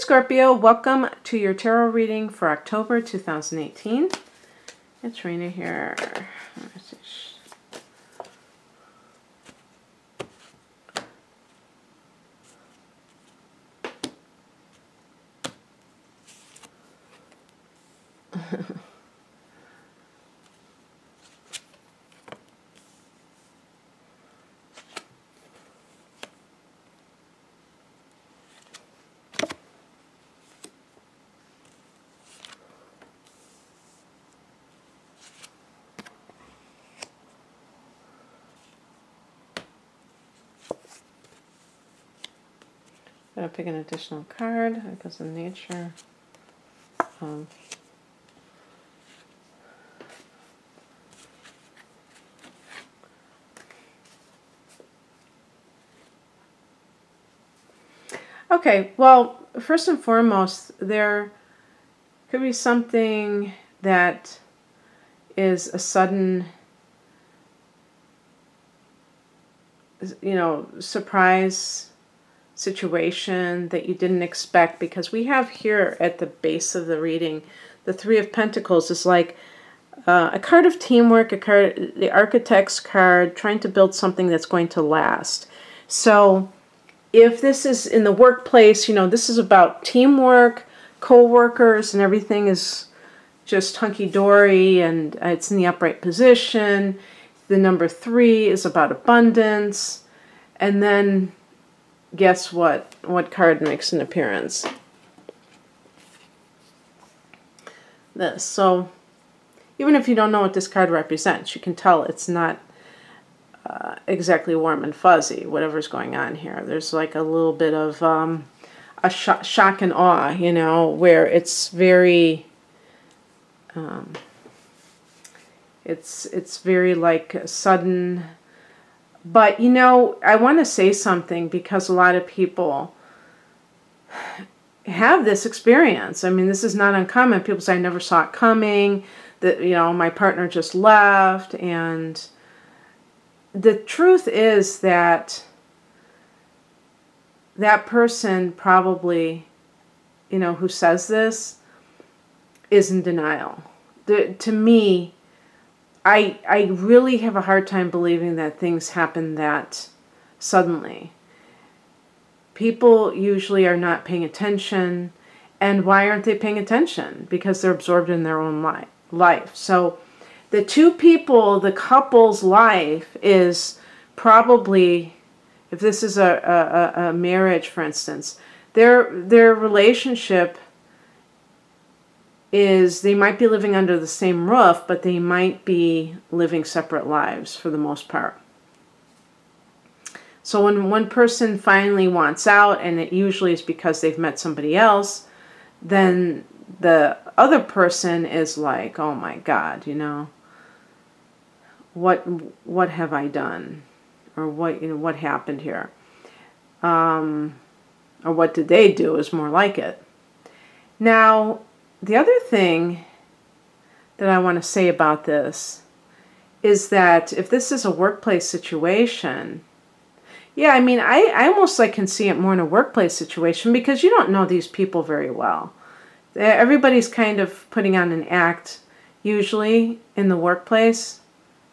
Scorpio, welcome to your tarot reading for October 2018. It's Rena here. I'm going to pick an additional card because of nature. Okay, well, first and foremost, there could be something that is a sudden, surprise situation that you didn't expect, because we have here at the base of the reading, the Three of Pentacles is like a card of teamwork, the Architect's card, trying to build something that's going to last. So if this is in the workplace, this is about teamwork, co-workers, and everything is just hunky-dory and it's in the upright position. The number 3 is about abundance. And then guess what? What card makes an appearance? This. So even if you don't know what this card represents, you can tell it's not exactly warm and fuzzy, whatever's going on here. There's like a little bit of a shock and awe, where it's very, it's very like sudden. But, I want to say something, because a lot of people have this experience. I mean, this is not uncommon. People say, I never saw it coming, that, my partner just left. And the truth is that that person probably, who says this is in denial. To me, I really have a hard time believing that things happen that suddenly. People usually are not paying attention. And why aren't they paying attention? Because they're absorbed in their own life. So the two people, the couple's life is probably, if this is a marriage, for instance, their relationship is, they might be living under the same roof, but they might be living separate lives for the most part. So when one person finally wants out, and it usually is because they've met somebody else, then the other person is like, oh my God, what have I done? Or what happened here? Or what did they do is more like it. Now, the other thing that I want to say about this is that if this is a workplace situation, yeah, I mean, I almost can see it more in a workplace situation, because you don't know these people very well. Everybody's kind of putting on an act, usually in the workplace,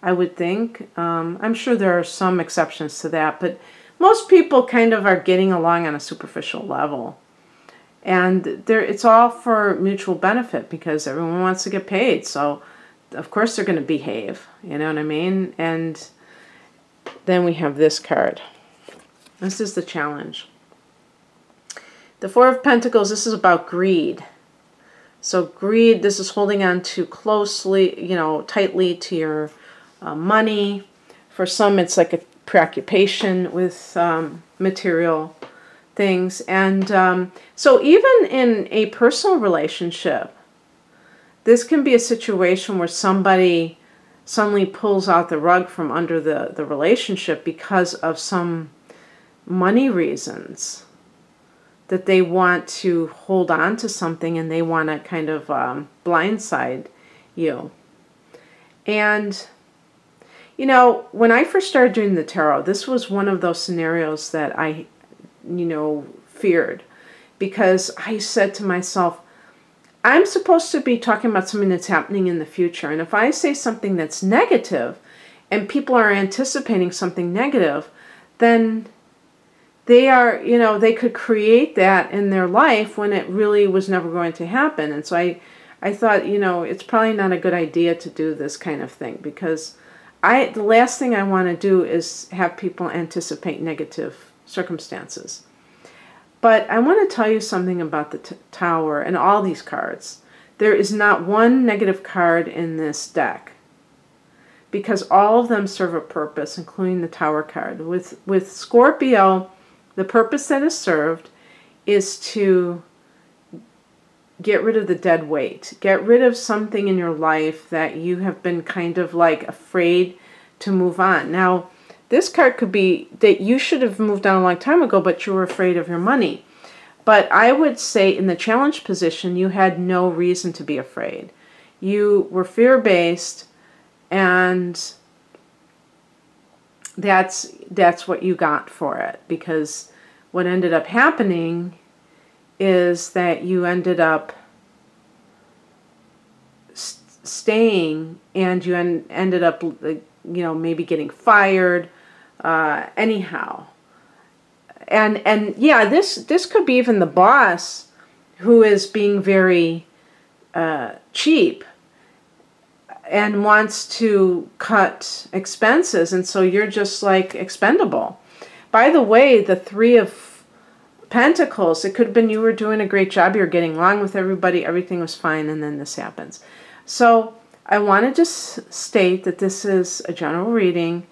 I would think. I'm sure there are some exceptions to that, but most people kind of are getting along on a superficial level. And it's all for mutual benefit, because everyone wants to get paid. So, of course, they're going to behave. You know what I mean? And then we have this card. This is the challenge. The Four of Pentacles, this is about greed. So greed, this is holding on to closely, tightly to your money. For some, it's like a preoccupation with material things. And so even in a personal relationship, this can be a situation where somebody suddenly pulls out the rug from under the relationship because of some money reasons, that they want to hold on to something and they want to kind of blindside you. And, when I first started doing the tarot, this was one of those scenarios that I feared, because I said to myself, I'm supposed to be talking about something that's happening in the future. And if I say something that's negative and people are anticipating something negative, then they are, they could create that in their life when it really was never going to happen. And so I thought, it's probably not a good idea to do this kind of thing, because the last thing I want to do is have people anticipate negative circumstances. But I want to tell you something about the Tower and all these cards. There is not one negative card in this deck, because all of them serve a purpose, including the Tower card. With Scorpio, the purpose that is served is to get rid of the dead weight. Get rid of something in your life that you have been kind of like afraid to move on. Now, this card could be that you should have moved on a long time ago, but you were afraid of your money. But I would say in the challenge position, you had no reason to be afraid. You were fear-based, and that's what you got for it. Because what ended up happening is that you ended up staying, and you ended up, maybe getting fired. Anyhow, and yeah, this could be even the boss who is being very cheap and wants to cut expenses, and so you're just like expendable. By the way, the Three of Pentacles, it could have been you were doing a great job, you're getting along with everybody, everything was fine, and then this happens. So I want to just state that this is a general reading.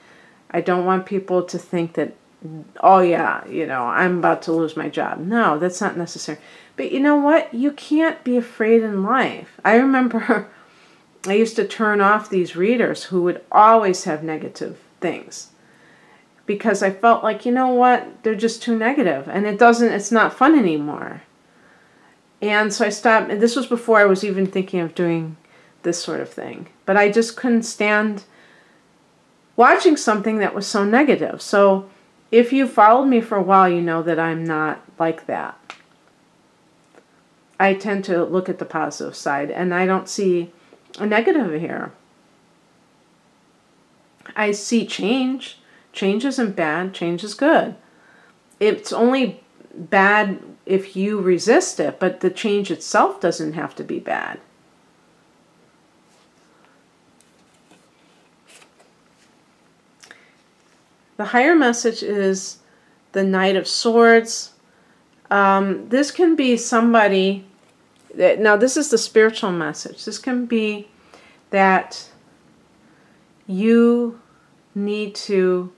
I don't want people to think that, oh yeah, I'm about to lose my job. No, that's not necessary. But you know what? You can't be afraid in life. I remember I used to turn off these readers who would always have negative things, because I felt like, they're just too negative, and it's not fun anymore. And so I stopped, and this was before I was even thinking of doing this sort of thing. But I just couldn't stand watching something that was so negative. So if you followed me for a while, you know that I'm not like that. I tend to look at the positive side, and I don't see a negative here. I see change. Change isn't bad. Change is good. It's only bad if you resist it, but the change itself doesn't have to be bad. The higher message is the Knight of Swords. This can be somebody, now this is the spiritual message. This can be that you need to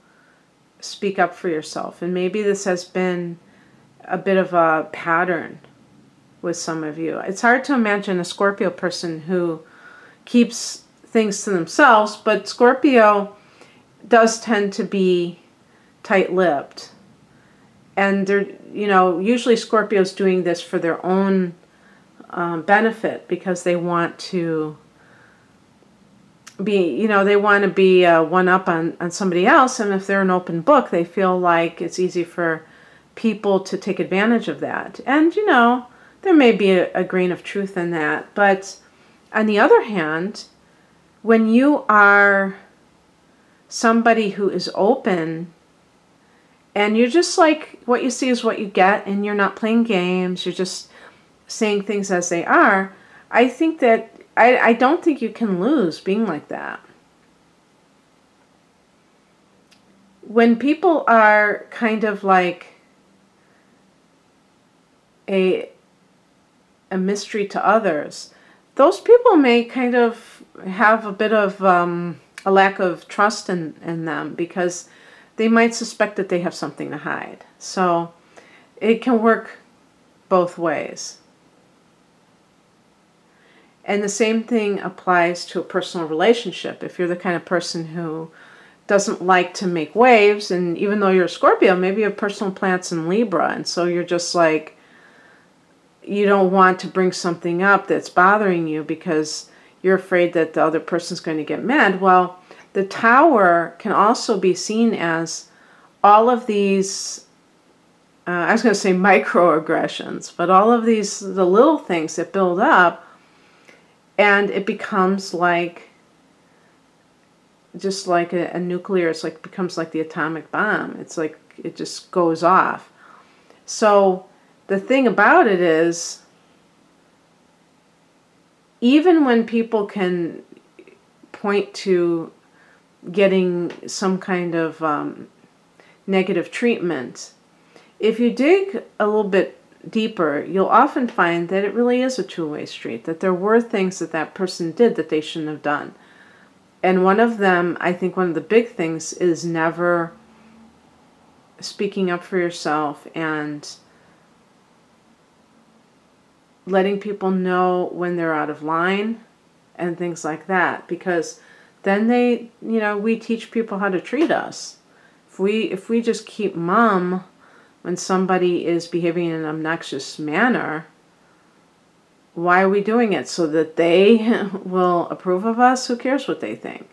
speak up for yourself. And maybe this has been a bit of a pattern with some of you. It's hard to imagine a Scorpio person who keeps things to themselves, but Scorpio does tend to be tight-lipped. And they're, usually Scorpio's doing this for their own benefit, because they want to be, they want to be one up on somebody else. And if they're an open book, they feel like it's easy for people to take advantage of that. And, there may be a grain of truth in that. But on the other hand, when you are somebody who is open, and you're just like, what you see is what you get, and you're not playing games, you're just saying things as they are, I think that, I don't think you can lose being like that. When people are kind of like a mystery to others, those people may kind of have a bit of a lack of trust in them, because they might suspect that they have something to hide. So it can work both ways. And the same thing applies to a personal relationship. If you're the kind of person who doesn't like to make waves, and even though you're a Scorpio, maybe you have personal planets in Libra, and so you're just like, you don't want to bring something up that's bothering you because you're afraid that the other person's going to get mad. Well, the Tower can also be seen as all of these I was going to say microaggressions, but all of these, the little things that build up, and it becomes like, just like a nuclear, it's like, becomes like the atomic bomb. It's like, it just goes off. So the thing about it is, even when people can point to getting some kind of negative treatment, if you dig a little bit deeper, you'll often find that it really is a two-way street, that there were things that that person did that they shouldn't have done. And one of them, I think one of the big things, is never speaking up for yourself and letting people know when they're out of line and things like that, because then they, you know, we teach people how to treat us. If we just keep mum when somebody is behaving in an obnoxious manner, why are we doing it? So that they will approve of us? Who cares what they think?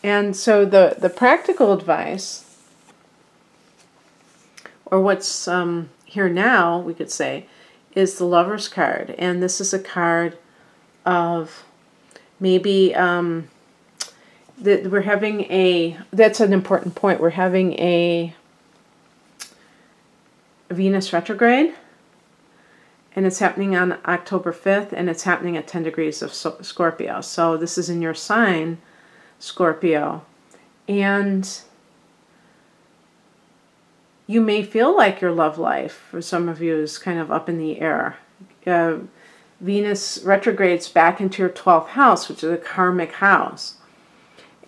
And so the practical advice, or what's here now, we could say, is the Lover's card. And this is a card of maybe that we're having a, that's an important point, we're having a Venus retrograde, and it's happening on October 5th, and it's happening at 10 degrees of Scorpio. So this is in your sign, Scorpio. And you may feel like your love life, for some of you, is kind of up in the air. Venus retrogrades back into your 12th house, which is a karmic house.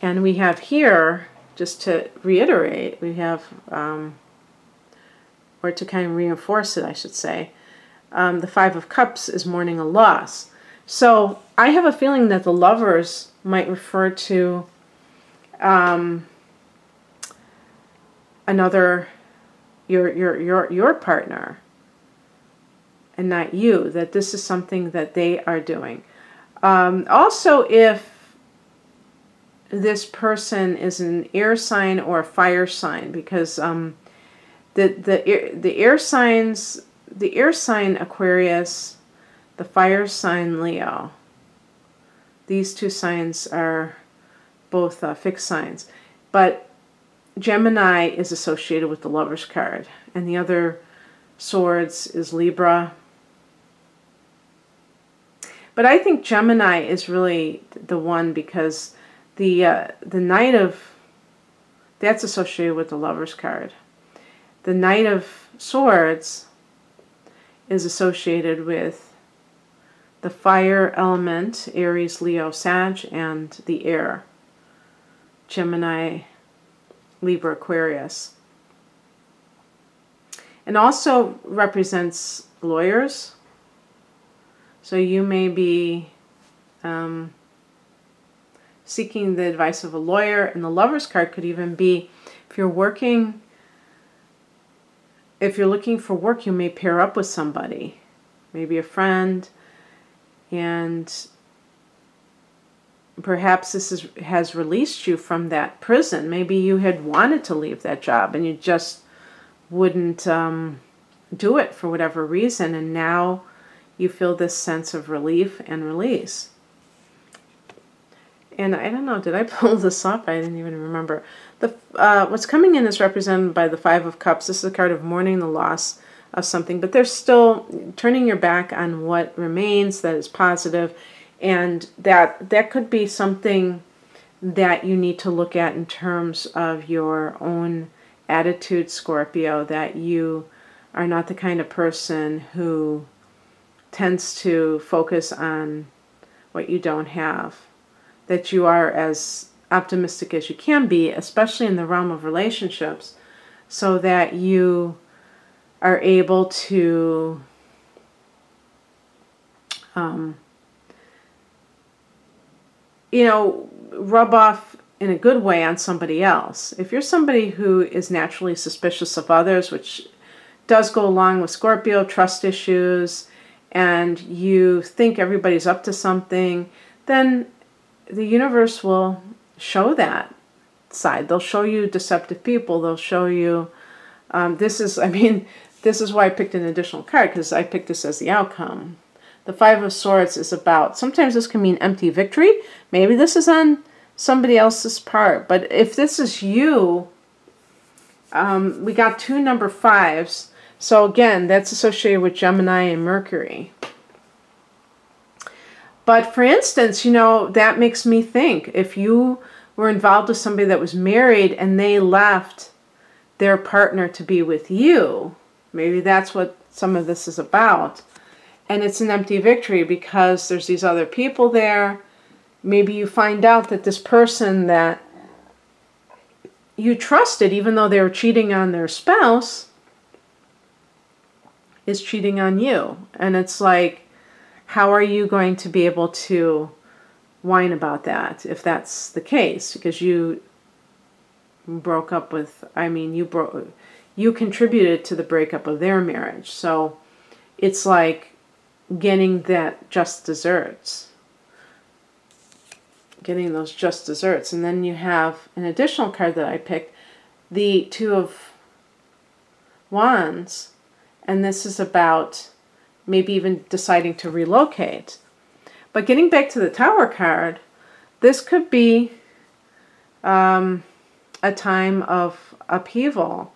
And we have here, just to reiterate, we have, or to kind of reinforce it, I should say, the Five of Cups is mourning a loss. So I have a feeling that the Lovers might refer to another, your partner, and not you, that this is something that they are doing. Also, if this person is an air sign or a fire sign, because the air signs, the air sign Aquarius, the fire sign Leo, these two signs are both fixed signs. But Gemini is associated with the Lover's card, and the other swords is Libra. But I think Gemini is really the one, because the Knight of, that's associated with the Lover's card. The Knight of Swords is associated with the fire element, Aries, Leo, Sag, and the air, Gemini, Libra, Aquarius. And also represents lawyers. So you may be seeking the advice of a lawyer, and the Lover's card could even be, if you're working, if you're looking for work, you may pair up with somebody, maybe a friend, and perhaps this has released you from that prison. Maybe you had wanted to leave that job and you just wouldn't do it for whatever reason, and now you feel this sense of relief and release. And I don't know, did I pull this up? I didn't even remember. What's coming in is represented by the Five of Cups. This is a card of mourning the loss of something, but there's still turning your back on what remains that is positive, and that could be something that you need to look at in terms of your own attitude, Scorpio, that you are not the kind of person who tends to focus on what you don't have, that you are as optimistic as you can be, especially in the realm of relationships, so that you are able to you know, rub off in a good way on somebody else. If you're somebody who is naturally suspicious of others, which does go along with Scorpio, trust issues, and you think everybody's up to something, then the universe will show that side. They'll show you deceptive people. They'll show you This is, I mean, this is why I picked an additional card, because I picked this as the outcome. The Five of Swords is about, sometimes this can mean empty victory. Maybe this is on somebody else's part. But if this is you, we got 2 number 5s. So again, that's associated with Gemini and Mercury. But for instance, you know, that makes me think, if you were involved with somebody that was married and they left their partner to be with you, maybe that's what some of this is about. And it's an empty victory because there's these other people there. Maybe you find out that this person that you trusted, even though they were cheating on their spouse, is cheating on you. And it's like, how are you going to be able to whine about that if that's the case? Because you broke up with, I mean, you contributed to the breakup of their marriage. So it's like getting that just desserts. Getting those just desserts. And then you have an additional card that I picked, the Two of Wands. And this is about maybe even deciding to relocate. But getting back to the Tower card, this could be a time of upheaval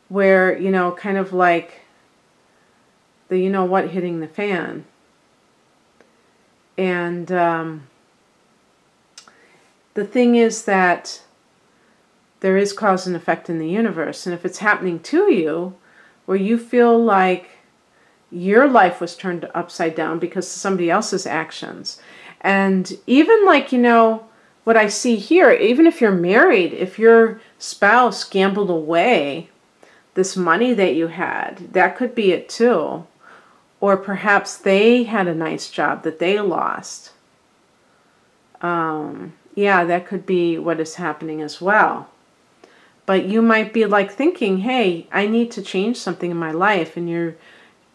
where, you know, kind of like the you know what hitting the fan. And the thing is that there is cause and effect in the universe. And if it's happening to you, where you feel like your life was turned upside down because of somebody else's actions. And even like, you know, what I see here, even if you're married, if your spouse gambled away this money that you had, that could be it too. Or perhaps they had a nice job that they lost. Yeah, that could be what is happening as well. But you might be like thinking, hey, I need to change something in my life. And you're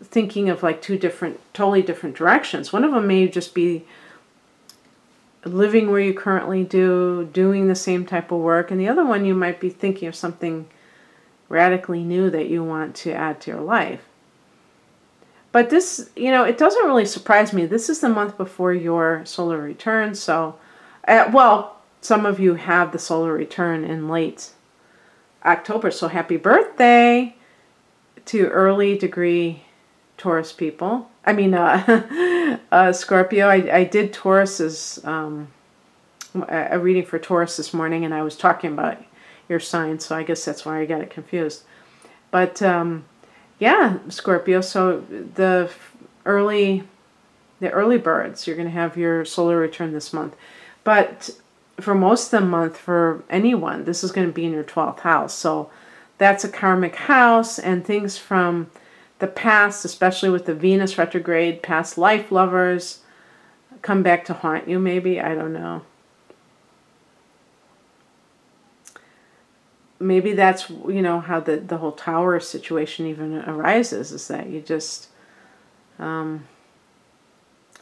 thinking of like 2 different, totally different directions. One of them may just be living where you currently do, doing the same type of work. And the other one, you might be thinking of something radically new that you want to add to your life. But this, you know, it doesn't really surprise me. This is the month before your solar return. So, well, some of you have the solar return in late October. So happy birthday to early degree Taurus people. I mean, Scorpio. I did Taurus's, a reading for Taurus this morning, and I was talking about your sign, so I guess that's why I got it confused. But, yeah, Scorpio, so the early birds, you're going to have your solar return this month. But for most of the month, for anyone, this is going to be in your 12th house. So that's a karmic house, and things from the past, especially with the Venus retrograde, past life lovers come back to haunt you maybe. I don't know. Maybe that's, you know, how the whole Tower situation even arises, is that you just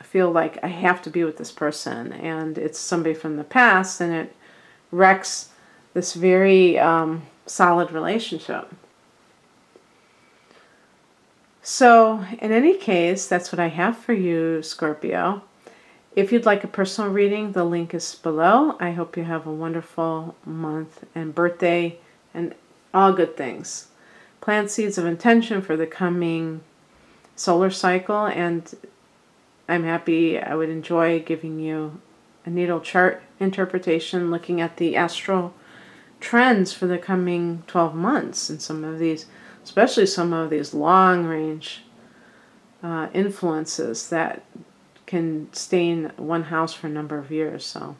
feel like I have to be with this person, and it's somebody from the past, and it wrecks this very solid relationship. So, in any case, that's what I have for you, Scorpio. If you'd like a personal reading, the link is below. I hope you have a wonderful month and birthday and all good things. Plant seeds of intention for the coming solar cycle, and I'm happy, I would enjoy giving you a natal chart interpretation, looking at the astral trends for the coming 12 months, and some of these, especially some of these long-range influences that can stay in one house for a number of years. So,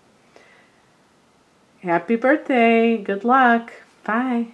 happy birthday, good luck, bye.